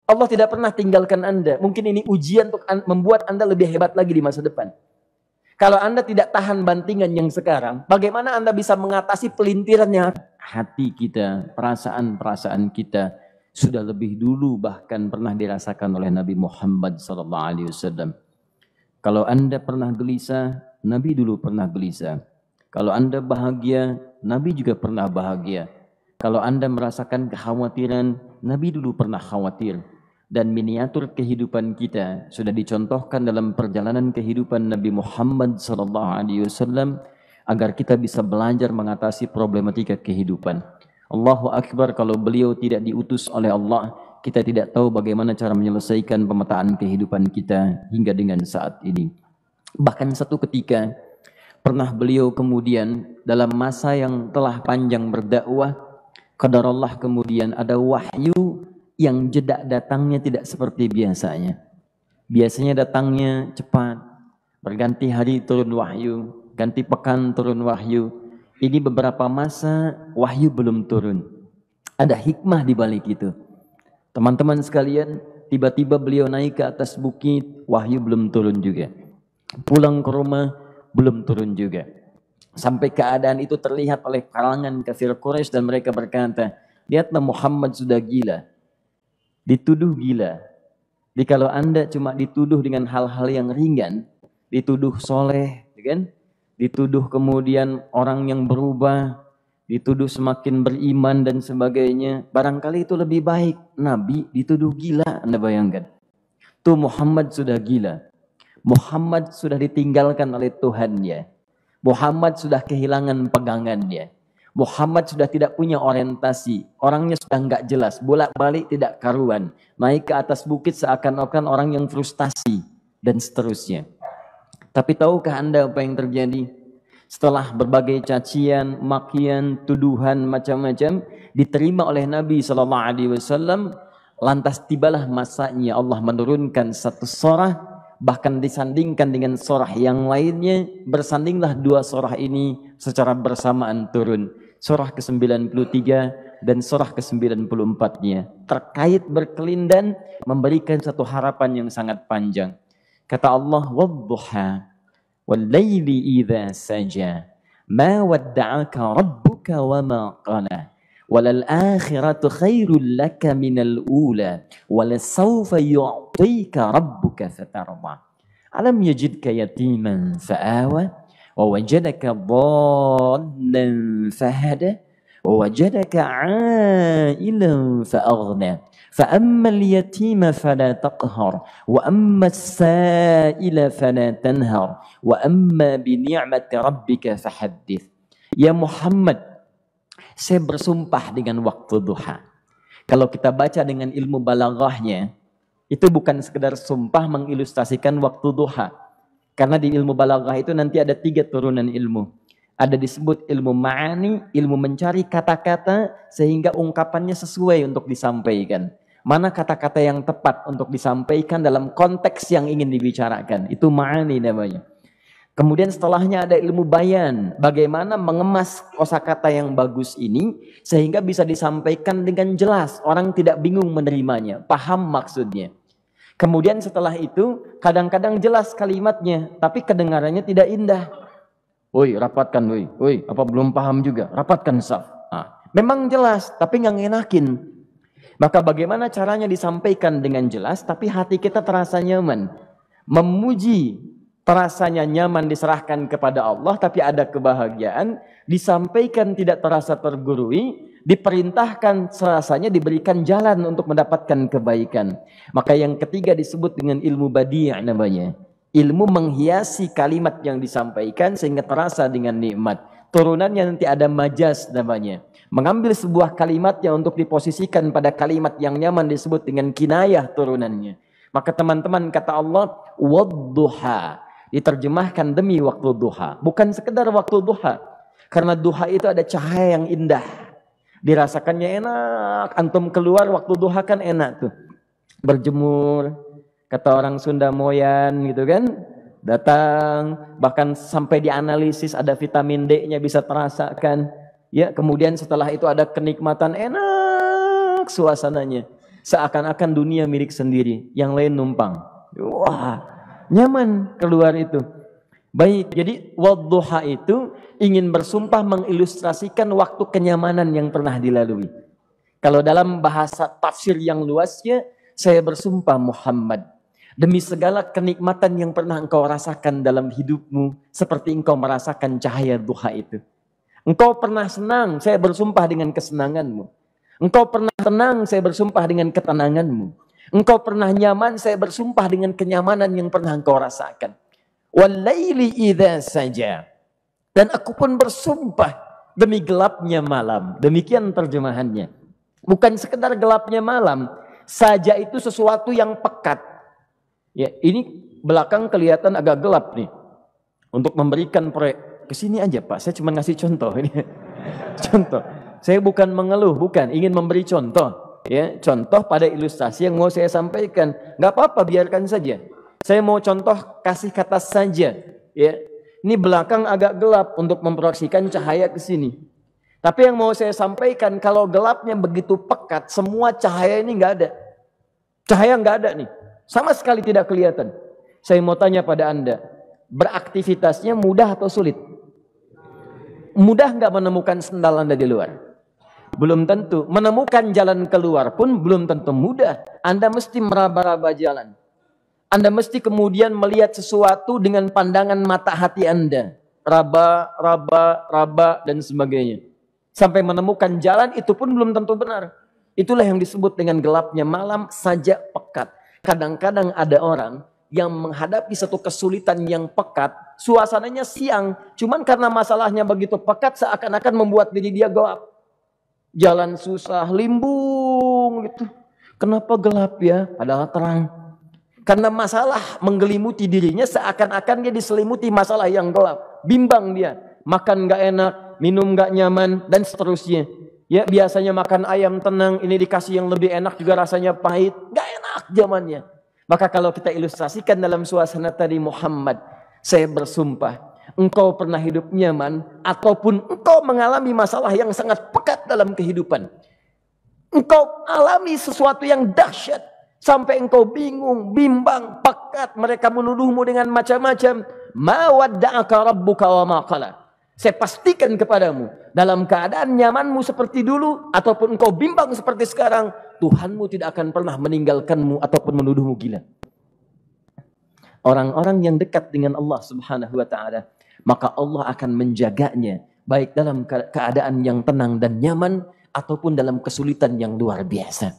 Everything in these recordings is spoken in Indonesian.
Allah tidak pernah tinggalkan Anda. Mungkin ini ujian untuk membuat Anda lebih hebat lagi di masa depan. Kalau Anda tidak tahan bantingan yang sekarang, bagaimana Anda bisa mengatasi pelintiran yang hati kita, perasaan-perasaan kita sudah lebih dulu bahkan pernah dirasakan oleh Nabi Muhammad SAW. Kalau Anda pernah gelisah, Nabi dulu pernah gelisah. Kalau Anda bahagia, Nabi juga pernah bahagia. Kalau Anda merasakan kekhawatiran, Nabi dulu pernah khawatir. Dan miniatur kehidupan kita sudah dicontohkan dalam perjalanan kehidupan Nabi Muhammad SAW agar kita bisa belajar mengatasi problematika kehidupan. Allahu Akbar, kalau beliau tidak diutus oleh Allah, kita tidak tahu bagaimana cara menyelesaikan pemetaan kehidupan kita hingga dengan saat ini. Bahkan satu ketika pernah beliau kemudian dalam masa yang telah panjang berdakwah, qadarullah kemudian ada wahyu yang jeda datangnya tidak seperti biasanya. Biasanya datangnya cepat, berganti hari turun wahyu, ganti pekan turun wahyu. Ini beberapa masa wahyu belum turun. Ada hikmah di balik itu. Teman-teman sekalian, tiba-tiba beliau naik ke atas bukit, wahyu belum turun juga. Pulang ke rumah, belum turun juga. Sampai keadaan itu terlihat oleh kalangan kafir Quraisy dan mereka berkata, lihatlah Muhammad sudah gila. Dituduh gila. Jadi kalau Anda cuma dituduh dengan hal-hal yang ringan, dituduh soleh, kan? Dituduh kemudian orang yang berubah, dituduh semakin beriman dan sebagainya, barangkali itu lebih baik. Nabi dituduh gila, Anda bayangkan. Tuh Muhammad sudah gila. Muhammad sudah ditinggalkan oleh Tuhannya. Muhammad sudah kehilangan pegangannya. Muhammad sudah tidak punya orientasi. Orangnya sudah nggak jelas, bolak-balik tidak karuan. Naik ke atas bukit seakan-akan orang yang frustasi dan seterusnya. Tapi tahukah Anda apa yang terjadi? Setelah berbagai cacian, makian, tuduhan macam-macam diterima oleh Nabi SAW, lantas tibalah masanya Allah menurunkan satu surah, bahkan disandingkan dengan surah yang lainnya, bersandinglah dua surah ini secara bersamaan turun. Surah ke-93 dan surah ke-94-nya terkait berkelindan memberikan satu harapan yang sangat panjang. Kata Allah, "Wadduha wal-laili idza saja ma wadda'aka rabbuka wa ma qala walal akhiratu khairul laka minal ula walasawfa yu'tika rabbuka fatarda alam yajidka yatiman fa'awa ووجدك ضالا فهدى ووجدك عائلا فأغنى فأما اليتيم فلا تقهر وأما السائل فلا تنهر وأما بنعمة ربك فحدث." Ya Muhammad, saya bersumpah dengan waktu duha. Kalau kita baca dengan ilmu balaghahnya, itu bukan sekedar sumpah mengilustrasikan waktu duha. Karena di ilmu balaghah itu nanti ada 3 turunan ilmu. Ada disebut ilmu ma'ani, ilmu mencari kata-kata sehingga ungkapannya sesuai untuk disampaikan. Mana kata-kata yang tepat untuk disampaikan dalam konteks yang ingin dibicarakan. Itu ma'ani namanya. Kemudian setelahnya ada ilmu bayan. Bagaimana mengemas kosakata yang bagus ini sehingga bisa disampaikan dengan jelas. Orang tidak bingung menerimanya, paham maksudnya. Kemudian setelah itu kadang-kadang jelas kalimatnya, tapi kedengarannya tidak indah. Woi, rapatkan, woi, apa belum paham juga? Rapatkan saf. Nah, memang jelas, tapi nggak ngenakin. Maka bagaimana caranya disampaikan dengan jelas, tapi hati kita terasa nyaman. Memuji terasanya nyaman diserahkan kepada Allah, tapi ada kebahagiaan. Disampaikan tidak terasa tergurui. Diperintahkan serasanya diberikan jalan untuk mendapatkan kebaikan. Maka yang ketiga disebut dengan ilmu badi' namanya. Ilmu menghiasi kalimat yang disampaikan sehingga terasa dengan nikmat. Turunannya nanti ada majaz namanya. Mengambil sebuah kalimatnya untuk diposisikan pada kalimat yang nyaman disebut dengan kinayah turunannya. Maka teman-teman kata Allah, wadduha. Diterjemahkan demi waktu duha. Bukan sekedar waktu duha. Karena duha itu ada cahaya yang indah. Dirasakannya enak, antum keluar waktu duha kan enak tuh. Berjemur, kata orang Sunda moyan gitu kan. Datang, bahkan sampai dianalisis ada vitamin D-nya bisa terasakan. Ya, kemudian setelah itu ada kenikmatan enak suasananya. Seakan-akan dunia milik sendiri, yang lain numpang. Wah, nyaman keluar itu. Baik, jadi wadduha itu ingin bersumpah mengilustrasikan waktu kenyamanan yang pernah dilalui. Kalau dalam bahasa tafsir yang luasnya, saya bersumpah Muhammad, demi segala kenikmatan yang pernah engkau rasakan dalam hidupmu, seperti engkau merasakan cahaya duha itu. Engkau pernah senang, saya bersumpah dengan kesenanganmu. Engkau pernah tenang, saya bersumpah dengan ketenanganmu. Engkau pernah nyaman, saya bersumpah dengan kenyamanan yang pernah engkau rasakan. Walaili idza saja. Dan aku pun bersumpah demi gelapnya malam. Demikian terjemahannya. Bukan sekedar gelapnya malam, saja itu sesuatu yang pekat. Ya, ini belakang kelihatan agak gelap nih. Untuk memberikan proyek, kesini aja Pak, saya cuma ngasih contoh ini. Contoh. Saya bukan mengeluh, bukan, ingin memberi contoh. Ya, contoh pada ilustrasi yang mau saya sampaikan. Nggak apa-apa, biarkan saja. Saya mau contoh kasih kata saja. Ya, ini belakang agak gelap untuk memproyeksikan cahaya ke sini. Tapi yang mau saya sampaikan, kalau gelapnya begitu pekat, semua cahaya ini nggak ada. Cahaya nggak ada nih, sama sekali tidak kelihatan. Saya mau tanya pada Anda, beraktivitasnya mudah atau sulit? Mudah nggak menemukan sendal Anda di luar? Belum tentu. Menemukan jalan keluar pun belum tentu mudah. Anda mesti meraba-raba jalan. Anda mesti kemudian melihat sesuatu dengan pandangan mata hati Anda. Raba, dan sebagainya. Sampai menemukan jalan itu pun belum tentu benar. Itulah yang disebut dengan gelapnya malam saja pekat. Kadang-kadang ada orang yang menghadapi satu kesulitan yang pekat. Suasananya siang. Cuman karena masalahnya begitu pekat seakan-akan membuat diri dia gelap. Jalan susah, limbung gitu. Kenapa gelap ya? Padahal terang. Karena masalah menggelimuti dirinya seakan-akan dia diselimuti masalah yang gelap. Bimbang dia. Makan gak enak, minum gak nyaman, dan seterusnya. Ya, biasanya makan ayam tenang, ini dikasih yang lebih enak juga rasanya pahit. Gak enak zamannya. Maka kalau kita ilustrasikan dalam suasana tadi Muhammad, saya bersumpah, engkau pernah hidup nyaman ataupun engkau mengalami masalah yang sangat pekat dalam kehidupan. Engkau alami sesuatu yang dahsyat sampai engkau bingung, bimbang, pekat. Mereka menuduhmu dengan macam-macam. Ma wadda'aka rabbuka wa ma qala. Saya pastikan kepadamu, dalam keadaan nyamanmu seperti dulu ataupun engkau bimbang seperti sekarang, Tuhanmu tidak akan pernah meninggalkanmu ataupun menuduhmu gila. Orang-orang yang dekat dengan Allah Subhanahu wa taala, maka Allah akan menjaganya baik dalam keadaan yang tenang dan nyaman ataupun dalam kesulitan yang luar biasa.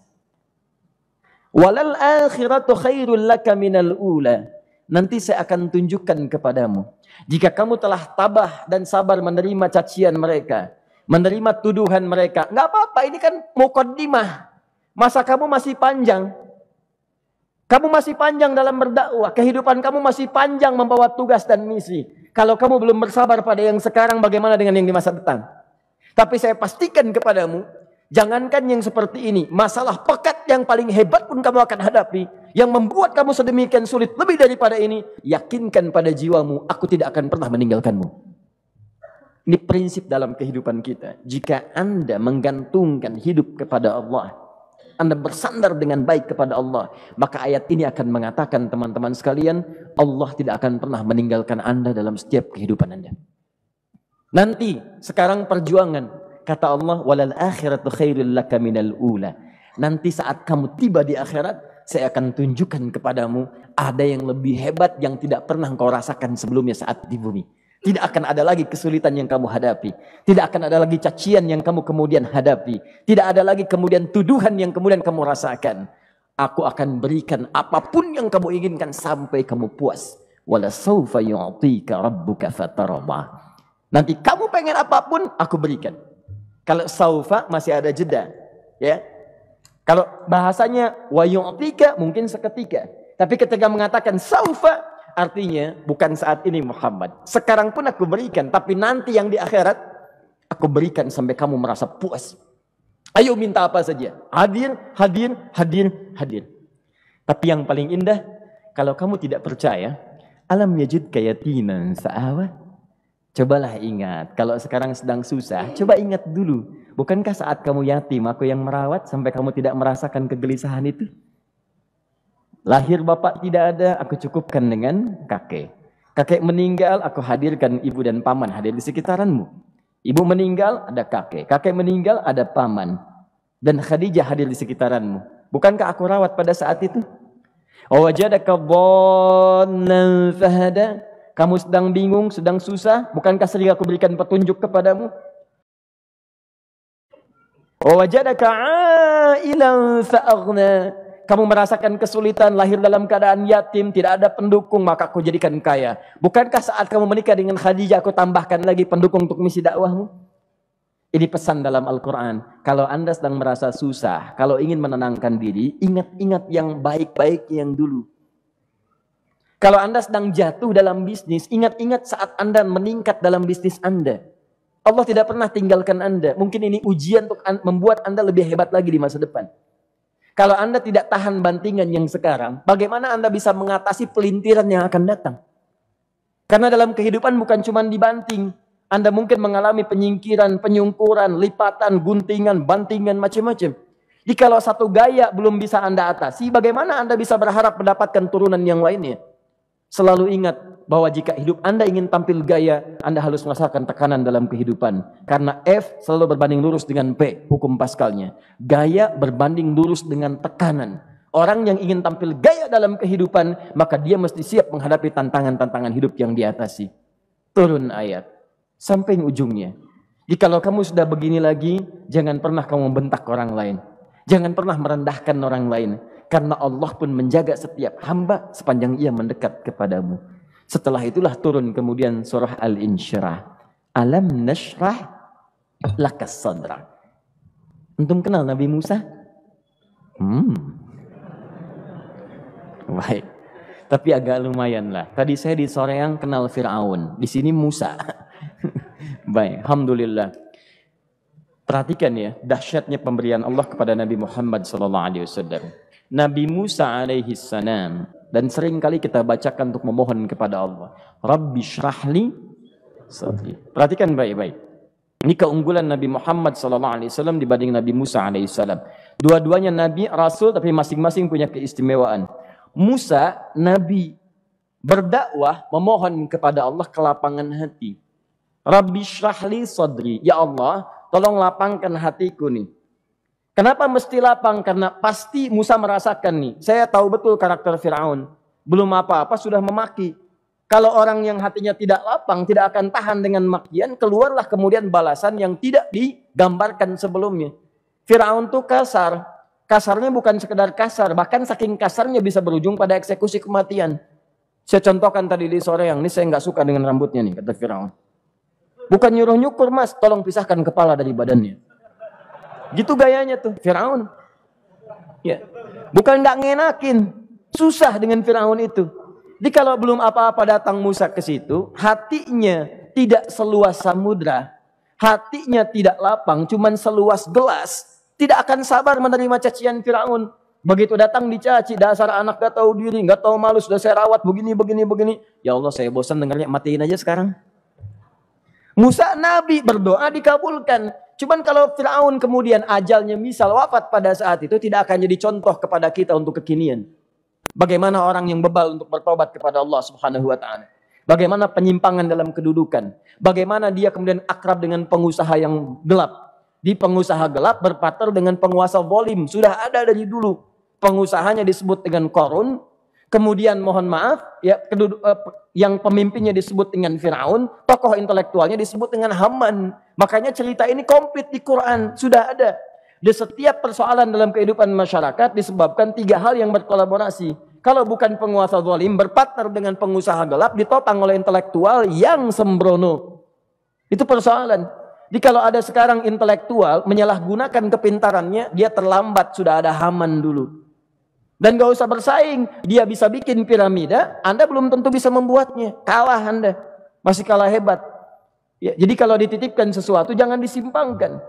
Walal akhiratu khairul laka minal ula. Nanti saya akan tunjukkan kepadamu, jika kamu telah tabah dan sabar menerima cacian mereka, menerima tuduhan mereka, nggak apa-apa, ini kan muqaddimah. Masa kamu masih panjang. Kamu masih panjang dalam berdakwah, kehidupan kamu masih panjang membawa tugas dan misi. Kalau kamu belum bersabar pada yang sekarang, bagaimana dengan yang di masa depan? Tapi saya pastikan kepadamu, jangankan yang seperti ini, masalah pekat yang paling hebat pun kamu akan hadapi, yang membuat kamu sedemikian sulit lebih daripada ini, yakinkan pada jiwamu, aku tidak akan pernah meninggalkanmu. Ini prinsip dalam kehidupan kita. Jika Anda menggantungkan hidup kepada Allah, Anda bersandar dengan baik kepada Allah, maka ayat ini akan mengatakan, teman-teman sekalian, Allah tidak akan pernah meninggalkan Anda dalam setiap kehidupan Anda. Nanti, sekarang perjuangan. Kata Allah, walal akhiratu khairul laka minal ula. Nanti saat kamu tiba di akhirat, saya akan tunjukkan kepadamu ada yang lebih hebat yang tidak pernah engkau rasakan sebelumnya saat di bumi. Tidak akan ada lagi kesulitan yang kamu hadapi. Tidak akan ada lagi cacian yang kamu kemudian hadapi. Tidak ada lagi kemudian tuduhan yang kemudian kamu rasakan. Aku akan berikan apapun yang kamu inginkan sampai kamu puas. Wala sawfa yu'tika rabbuka fatarda. Nanti kamu pengen apapun, aku berikan. Kalau saufa masih ada jeda, ya. Kalau bahasanya wa yu'tika mungkin seketika. Tapi ketika mengatakan saufa, artinya bukan saat ini Muhammad. Sekarang pun aku berikan, tapi nanti yang di akhirat aku berikan sampai kamu merasa puas. Ayo minta apa saja. Hadir, hadir, hadir, hadir. Tapi yang paling indah, kalau kamu tidak percaya, alam yajidka yatiman sa'awa. Cobalah ingat, kalau sekarang sedang susah, coba ingat dulu. Bukankah saat kamu yatim, aku yang merawat sampai kamu tidak merasakan kegelisahan itu? Lahir bapak tidak ada, aku cukupkan dengan kakek. Kakek meninggal, aku hadirkan ibu dan paman hadir di sekitaranmu. Ibu meninggal, ada kakek. Kakek meninggal, ada paman. Dan Khadijah hadir di sekitaranmu. Bukankah aku rawat pada saat itu? Wajadaka dhannan fahada. Kamu sedang bingung, sedang susah, bukankah sering aku berikan petunjuk kepadamu? Wajadaka ailan fa'aghna. Kamu merasakan kesulitan, lahir dalam keadaan yatim, tidak ada pendukung, maka aku jadikan kaya. Bukankah saat kamu menikah dengan Khadijah, aku tambahkan lagi pendukung untuk misi dakwahmu? Ini pesan dalam Al-Quran. Kalau Anda sedang merasa susah, kalau ingin menenangkan diri, ingat-ingat yang baik-baik yang dulu. Kalau Anda sedang jatuh dalam bisnis, ingat-ingat saat Anda meningkat dalam bisnis Anda. Allah tidak pernah tinggalkan Anda. Mungkin ini ujian untuk membuat Anda lebih hebat lagi di masa depan. Kalau Anda tidak tahan bantingan yang sekarang, bagaimana Anda bisa mengatasi pelintiran yang akan datang? Karena dalam kehidupan bukan cuma dibanting. Anda mungkin mengalami penyingkiran, penyungkuran, lipatan, guntingan, bantingan, macam-macam. Jadi kalau satu gaya belum bisa Anda atasi, bagaimana Anda bisa berharap mendapatkan turunan yang lainnya? Selalu ingat bahwa jika hidup Anda ingin tampil gaya, Anda harus merasakan tekanan dalam kehidupan. Karena F selalu berbanding lurus dengan P, hukum Pascalnya. Gaya berbanding lurus dengan tekanan. Orang yang ingin tampil gaya dalam kehidupan, maka dia mesti siap menghadapi tantangan-tantangan hidup yang diatasi. Turun ayat. Sampai ujungnya. Jadi kalau kamu sudah begini lagi, jangan pernah kamu membentak orang lain. Jangan pernah merendahkan orang lain. Karena Allah pun menjaga setiap hamba sepanjang ia mendekat kepadamu. Setelah itulah turun kemudian surah Al-Insyirah. Alam nashrah lakas sadra. Antum kenal Nabi Musa? Baik. Tapi agak lumayan lah. Tadi saya di Soreang kenal Fir'aun. Di sini Musa. Baik. Alhamdulillah. Perhatikan ya, dahsyatnya pemberian Allah kepada Nabi Muhammad SAW. Nabi Musa alaihi salam, dan sering kali kita bacakan untuk memohon kepada Allah, Rabbi syrahli sadri. Perhatikan baik-baik. Ini keunggulan Nabi Muhammad SAW dibanding Nabi Musa alaihissalam. Dua-duanya Nabi, Rasul, tapi masing-masing punya keistimewaan. Musa, Nabi, berdakwah, memohon kepada Allah kelapangan hati. Rabbi syrahli sadri. Ya Allah, tolong lapangkan hatiku nih. Kenapa mesti lapang? Karena pasti Musa merasakan nih. Saya tahu betul karakter Fir'aun. Belum apa-apa sudah memaki. Kalau orang yang hatinya tidak lapang, tidak akan tahan dengan makian, keluarlah kemudian balasan yang tidak digambarkan sebelumnya. Fir'aun tuh kasar. Kasarnya bukan sekedar kasar, bahkan saking kasarnya bisa berujung pada eksekusi kematian. Saya contohkan tadi di sore yang ini, saya nggak suka dengan rambutnya nih, kata Fir'aun. Bukan nyuruh nyukur mas, tolong pisahkan kepala dari badannya. Gitu gayanya tuh Fir'aun. Ya. Bukan nggak ngenakin, susah dengan Fir'aun itu. Jadi kalau belum apa-apa datang Musa ke situ, hatinya tidak seluas samudra, hatinya tidak lapang, cuman seluas gelas, tidak akan sabar menerima cacian Fir'aun. Begitu datang dicaci, dasar anak gak tahu diri, gak tahu malu, sudah saya rawat begini. Ya Allah, saya bosan dengarnya, matiin aja sekarang. Musa Nabi berdoa dikabulkan. Cuman kalau Fir'aun kemudian ajalnya misal wafat pada saat itu, tidak akan jadi contoh kepada kita untuk kekinian. Bagaimana orang yang bebal untuk bertobat kepada Allah Subhanahu wa Ta'ala. Bagaimana penyimpangan dalam kedudukan. Bagaimana dia kemudian akrab dengan pengusaha yang gelap. Di pengusaha gelap berpartner dengan penguasa zalim. Sudah ada dari dulu. Pengusahanya disebut dengan Qarun. Kemudian mohon maaf, ya, yang pemimpinnya disebut dengan Fir'aun, tokoh intelektualnya disebut dengan Haman. Makanya cerita ini komplit di Quran, sudah ada. Di setiap persoalan dalam kehidupan masyarakat disebabkan tiga hal yang berkolaborasi. Kalau bukan penguasa zalim, berpartner dengan pengusaha gelap, ditopang oleh intelektual yang sembrono. Itu persoalan. Jadi kalau ada sekarang intelektual menyalahgunakan kepintarannya, dia terlambat, sudah ada Haman dulu. Dan gak usah bersaing, dia bisa bikin piramida, Anda belum tentu bisa membuatnya. Kalah Anda, masih kalah hebat. Ya, jadi kalau dititipkan sesuatu jangan disimpangkan.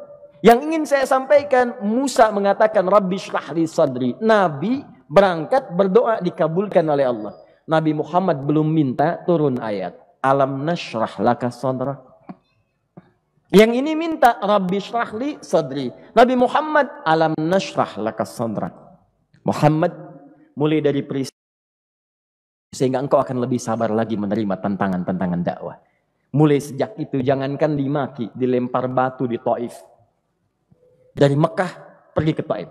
Yang ingin saya sampaikan, Musa mengatakan Rabbi syrah li sadri. Nabi berangkat berdoa dikabulkan oleh Allah. Nabi Muhammad belum minta turun ayat. alam nashrah laka sadrak. Yang ini minta Rabbi syrahli sadri. Nabi Muhammad alam nashrah laka sadrak. Muhammad, mulai dari peristiwa sehingga engkau akan lebih sabar lagi menerima tantangan-tantangan dakwah. Mulai sejak itu jangankan dimaki, dilempar batu di Taif. Dari Mekah pergi ke Taif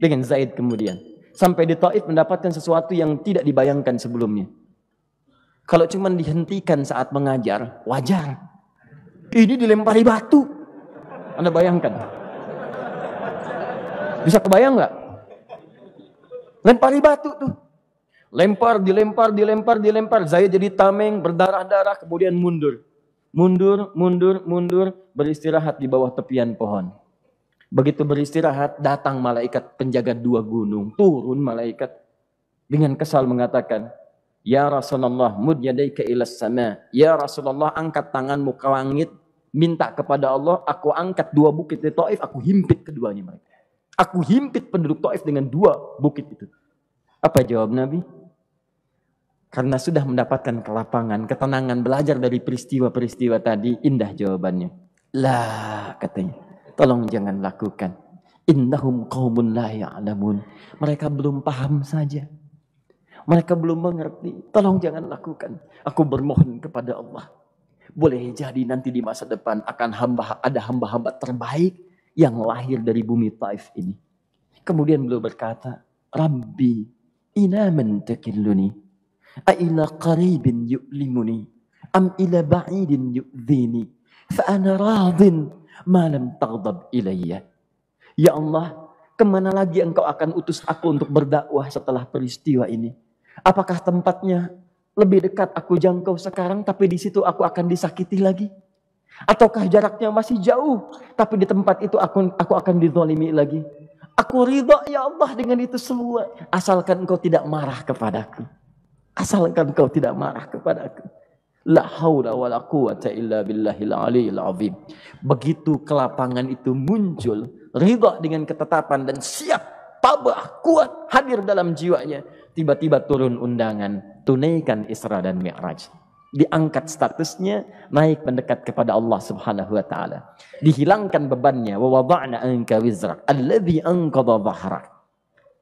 dengan Zaid kemudian. Sampai di Taif mendapatkan sesuatu yang tidak dibayangkan sebelumnya. Kalau cuma dihentikan saat mengajar, wajar. Ini dilempari batu. Anda bayangkan? Bisa kebayang nggak? Lempari batu tuh. Lempar, dilempar. Zaid jadi tameng, berdarah-darah, kemudian mundur. Mundur, beristirahat di bawah tepian pohon. Begitu beristirahat, datang malaikat penjaga 2 gunung. Turun malaikat dengan kesal mengatakan, Ya Rasulullah, mud yadaika ilas sama. Ya Rasulullah, angkat tanganmu ke langit. Minta kepada Allah, aku angkat 2 bukit di Taif, aku himpit keduanya mereka. Aku himpit penduduk Taif dengan 2 bukit itu. Apa jawab Nabi? Karena sudah mendapatkan kelapangan, ketenangan, belajar dari peristiwa-peristiwa tadi, indah jawabannya. Lah, katanya, tolong jangan lakukan. Innahum qaumun la ya'lamun. Mereka belum paham saja. Mereka belum mengerti. Tolong jangan lakukan. Aku bermohon kepada Allah. Boleh jadi nanti di masa depan akan ada hamba-hamba terbaik yang lahir dari bumi Taif ini. Kemudian beliau berkata, Rabbi, ila man takilluni? A'ila qaribin yu'limuni? Am ila ba'idin yu'dhini? Fa'ana radin ma lam taghdab ilayya. Ya Allah, kemana lagi engkau akan utus aku untuk berdakwah setelah peristiwa ini? Apakah tempatnya lebih dekat aku jangkau sekarang, tapi di situ aku akan disakiti lagi? Ataukah jaraknya masih jauh, tapi di tempat itu aku akan dizalimi lagi? Aku ridha ya Allah dengan itu semua, asalkan engkau tidak marah kepadaku. Asalkan engkau tidak marah kepadaku. La haula wa la quwata illa billahil aliyil azim. Begitu kelapangan itu muncul, ridha dengan ketetapan dan siap, tabah, kuat, hadir dalam jiwanya. Tiba-tiba turun undangan, tunaikan Isra dan Mi'raj. Diangkat statusnya, naik mendekat kepada Allah Subhanahu wa taala. Dihilangkan bebannya, wa wada'na anka wizrak alladzi anqadha dhahrak.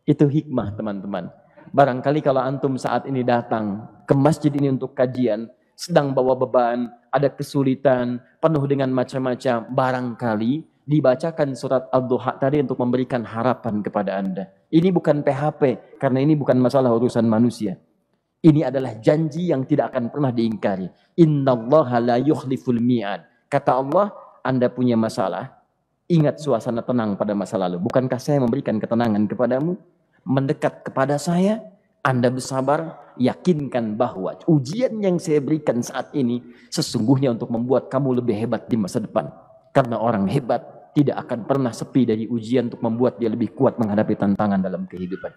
Itu hikmah, teman-teman. Barangkali kalau antum saat ini datang ke masjid ini untuk kajian, sedang bawa beban, ada kesulitan, penuh dengan macam-macam, barangkali dibacakan surat Ad-Duha tadi untuk memberikan harapan kepada Anda. Ini bukan PHP, karena ini bukan masalah urusan manusia. Ini adalah janji yang tidak akan pernah diingkari. Innallaha la yukhliful mi'ad. Kata Allah, Anda punya masalah, ingat suasana tenang pada masa lalu. Bukankah saya memberikan ketenangan kepadamu? Mendekat kepada saya, Anda bersabar, yakinkan bahwa ujian yang saya berikan saat ini sesungguhnya untuk membuat kamu lebih hebat di masa depan. Karena orang hebat tidak akan pernah sepi dari ujian untuk membuat dia lebih kuat menghadapi tantangan dalam kehidupan.